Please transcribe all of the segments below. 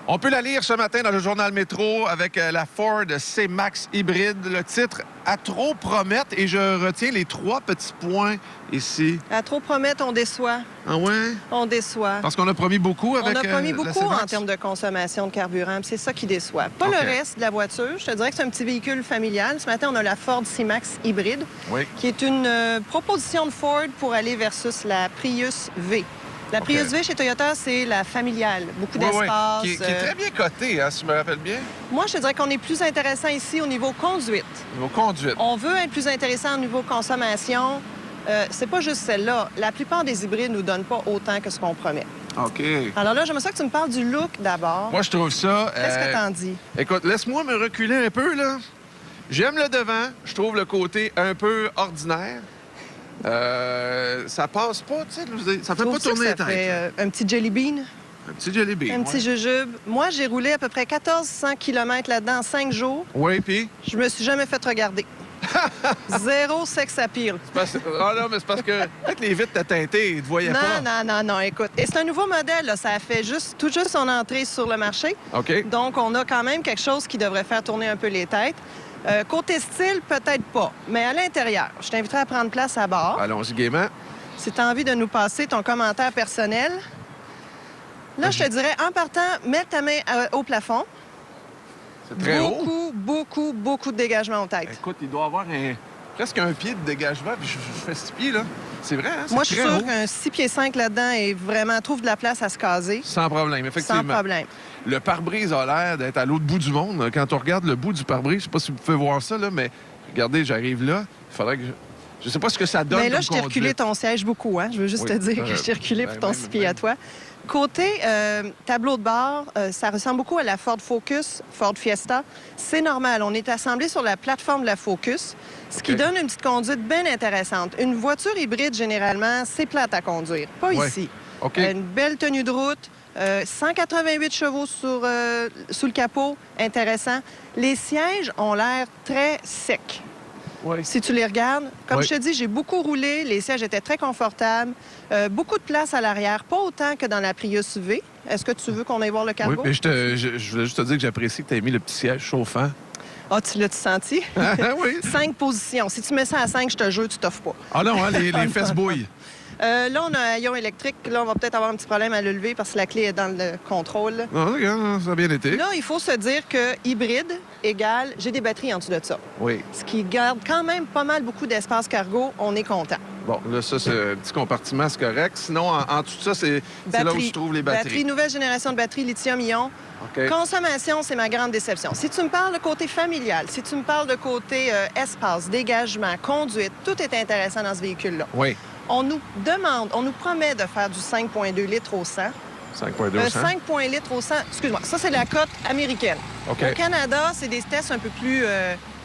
On peut la lire ce matin dans le journal Métro avec la Ford C-Max hybride. Le titre « À trop promettre » et je retiens les 3 petits points ici. À trop promettre, on déçoit. Ah ouais? On déçoit. Parce qu'on a promis beaucoup avec On a promis la beaucoup C-Max? en termes de consommation de carburant, puis c'est ça qui déçoit. Pas OK. le reste de la voiture. Je te dirais que c'est un petit véhicule familial. Ce matin, on a la Ford C-Max hybride, Oui. qui est une proposition de Ford pour aller versus la Prius V. La OK. Prius V chez Toyota, c'est la familiale. Beaucoup Oui, oui. d'espace. Qui est très bien coté, hein, si je me rappelle bien. Moi, je te dirais qu'on est plus intéressant ici au niveau conduite. Vos conduites. On veut être plus intéressant au niveau consommation. C'est pas juste celle-là. La plupart des hybrides nous donnent pas autant que ce qu'on promet. OK. Alors là, j'aimerais ça que tu me parles du look d'abord. Moi, je trouve ça... Qu'est-ce que t'en dis? Écoute, laisse-moi me reculer un peu, là. J'aime le devant. Je trouve le côté un peu ordinaire. Ça passe pas, tu sais, ça fait pas Trouves-tu que tourner ça la tête. fait un petit jelly bean, Un petit jelly bean. un petit jujube. Moi, j'ai roulé à peu près 1400 km là-dedans en 5 jours. Oui, puis... Je me suis jamais fait regarder. Zéro sex appeal. Ah non, mais c'est parce que peut-être les vitres étaient teintées, ils ne te voyaient pas. Non, écoute. Et c'est un nouveau modèle, là. Ça a fait tout juste son entrée sur le marché. OK. Donc, on a quand même quelque chose qui devrait faire tourner un peu les têtes. Côté style, peut-être pas. Mais à l'intérieur, je t'inviterai à prendre place à bord. Allons-y gaiement. Si tu as envie de nous passer ton commentaire personnel. Là, je te dirais, en partant, mets ta main au plafond. C'est très haut. Beaucoup de dégagement aux têtes. Écoute, il doit avoir presque un pied de dégagement, puis je fais 6 pieds, là. C'est vrai, hein? C'est Moi, je suis très sûre haut. qu'un 6 pieds 5 là-dedans est vraiment trouve de la place à se caser. Sans problème, effectivement. Sans problème. Le pare-brise a l'air d'être à l'autre bout du monde. Quand on regarde le bout du pare-brise, je sais pas si vous pouvez voir ça, là, mais regardez, j'arrive là. Il faudrait que je sais pas ce que ça donne. Mais là, comme je t'ai reculé conduite. ton siège beaucoup, hein? Je veux juste Oui. te dire que je t'ai reculé pour ton même, 6 pieds à toi. Côté tableau de bord, ça ressemble beaucoup à la Ford Focus, Ford Fiesta. C'est normal. On est assemblé sur la plateforme de la Focus, ce qui OK. donne une petite conduite bien intéressante. Une voiture hybride, généralement, c'est plate à conduire. Pas Ouais. ici. OK. Une belle tenue de route. 188 chevaux sous le capot. Intéressant. Les sièges ont l'air très secs. Oui. Si tu les regardes, comme Oui. je te dis, j'ai beaucoup roulé. Les sièges étaient très confortables. Beaucoup de place à l'arrière, pas autant que dans la Prius V. Est-ce que tu veux qu'on aille voir le Oui, cargo? mais je voulais juste te dire que j'apprécie que tu aies mis le petit siège chauffant. Ah, tu l'as-tu senti? Ah oui. 5 positions. Si tu mets ça à 5, je te jure, tu t'offres pas. Ah non, hein, les fesses bouillent. Là, on a un haillon électrique. Là, on va peut-être avoir un petit problème à le lever parce que la clé est dans le contrôle. là. Ah, regarde, ça a bien été. Là, il faut se dire que hybride égale, j'ai des batteries en dessous de ça. Oui. Ce qui garde quand même pas mal beaucoup d'espace cargo. On est content. Bon, là, ça, c'est un petit compartiment, c'est correct. Sinon, en dessous de ça, c'est là où se trouvent les batteries. Nouvelle génération de batteries lithium-ion. OK. Consommation, c'est ma grande déception. Si tu me parles de côté familial, si tu me parles de côté espace, dégagement, conduite, tout est intéressant dans ce véhicule-là. Oui. On nous demande, on nous promet de faire du 5,2 litres au 100. 5,2 cents. 5,1 litres au 100. Excuse-moi, ça, c'est la cote américaine. OK. Au Canada, c'est des tests un peu plus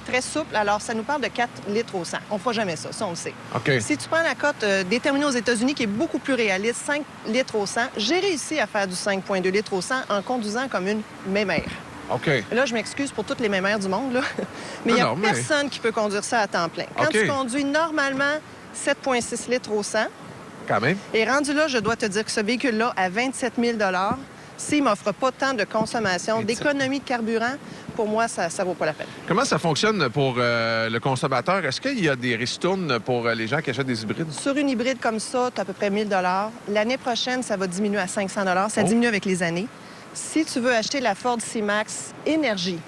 très souples. Alors, ça nous parle de 4 litres au 100. On ne fera jamais ça, ça, on le sait. OK. Si tu prends la cote déterminée aux États-Unis, qui est beaucoup plus réaliste, 5 litres au 100, j'ai réussi à faire du 5,2 litres au 100 en conduisant comme une mémère. OK. Là, je m'excuse pour toutes les mémères du monde, là. Mais il n'y a Non, mais- personne qui peut conduire ça à temps plein. Quand OK. tu conduis normalement 7,6 litres au 100, Quand même. et rendu là, je dois te dire que ce véhicule-là, à 27 000 s'il ne m'offre pas tant de consommation, 27 000. d'économie de carburant, pour moi, ça ne vaut pas la peine. Comment ça fonctionne pour le consommateur? Est-ce qu'il y a des ristournes pour les gens qui achètent des hybrides? Sur une hybride comme ça, tu as à peu près 1 000 L'année prochaine, ça va diminuer à 500 Ça Oh. diminue avec les années. Si tu veux acheter la Ford C-Max Énergie,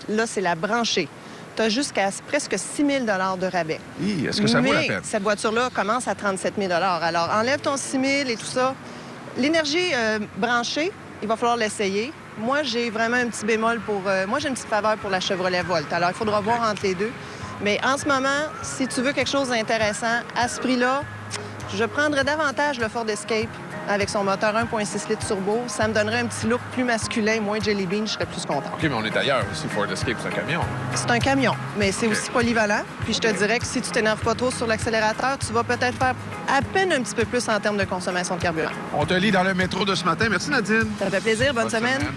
là, c'est la branchée. Tu as jusqu'à presque 6 000 de rabais. Hi, est-ce que ça vaut la Mais peine? cette voiture-là commence à 37 000 Alors, enlève ton 6 000 et tout ça. L'énergie branchée, il va falloir l'essayer. Moi, j'ai vraiment un petit bémol pour... moi, j'ai une petite faveur pour la Chevrolet Volt. Alors, il faudra voir entre les deux. Mais en ce moment, si tu veux quelque chose d'intéressant, à ce prix-là, je prendrais davantage le Ford Escape avec son moteur 1,6 litres turbo. Ça me donnerait un petit look plus masculin, moins jelly bean, je serais plus content. OK, mais on est ailleurs aussi. Ford Escape, c'est un camion. C'est un camion, mais c'est OK. aussi polyvalent. Puis je te dirais que si tu t'énerves pas trop sur l'accélérateur, tu vas peut-être faire à peine un petit peu plus en termes de consommation de carburant. On te lit dans le métro de ce matin. Merci, Nadine. Ça fait plaisir. Bonne semaine. semaine.